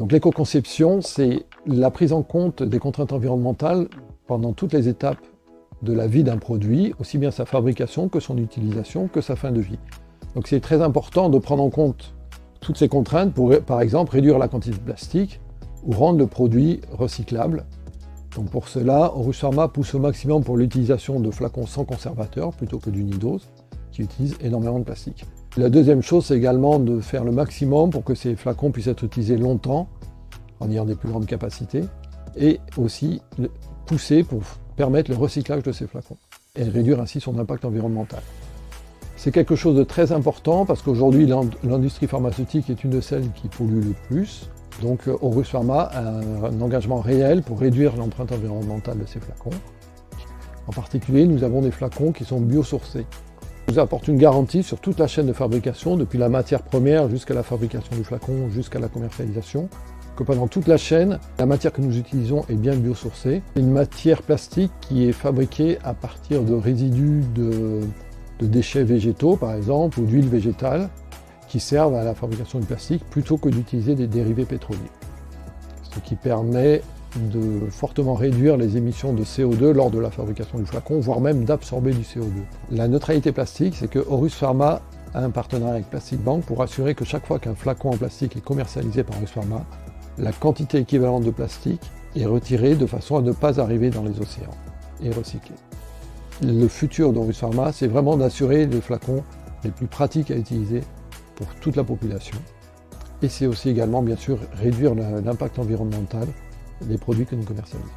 Donc l'éco-conception, c'est la prise en compte des contraintes environnementales pendant toutes les étapes de la vie d'un produit, aussi bien sa fabrication que son utilisation, que sa fin de vie. Donc c'est très important de prendre en compte toutes ces contraintes pour, par exemple, réduire la quantité de plastique ou rendre le produit recyclable. Donc pour cela, Aurus Pharma pousse au maximum pour l'utilisation de flacons sans conservateur plutôt que d'unidose, qui utilisent énormément de plastique. La deuxième chose, c'est également de faire le maximum pour que ces flacons puissent être utilisés longtemps, en ayant des plus grandes capacités, et aussi pousser pour permettre le recyclage de ces flacons, et réduire ainsi son impact environnemental. C'est quelque chose de très important parce qu'aujourd'hui, l'industrie pharmaceutique est une de celles qui pollue le plus. Donc Aurus Pharma a un engagement réel pour réduire l'empreinte environnementale de ces flacons. En particulier, nous avons des flacons qui sont biosourcés. Nous apporte une garantie sur toute la chaîne de fabrication, depuis la matière première jusqu'à la fabrication du flacon, jusqu'à la commercialisation, que pendant toute la chaîne, la matière que nous utilisons est bien biosourcée. C'est une matière plastique qui est fabriquée à partir de résidus de déchets végétaux, par exemple, ou d'huile végétale, qui servent à la fabrication du plastique plutôt que d'utiliser des dérivés pétroliers. Ce qui permet de fortement réduire les émissions de CO2 lors de la fabrication du flacon, voire même d'absorber du CO2. La neutralité plastique, c'est que Aurus Pharma a un partenariat avec Plastic Bank pour assurer que chaque fois qu'un flacon en plastique est commercialisé par Aurus Pharma, la quantité équivalente de plastique est retirée de façon à ne pas arriver dans les océans et recyclée. Le futur d'Aurus Pharma, c'est vraiment d'assurer les flacons les plus pratiques à utiliser pour toute la population. Et c'est aussi également, bien sûr, réduire l'impact environnemental des produits que nous commercialisons.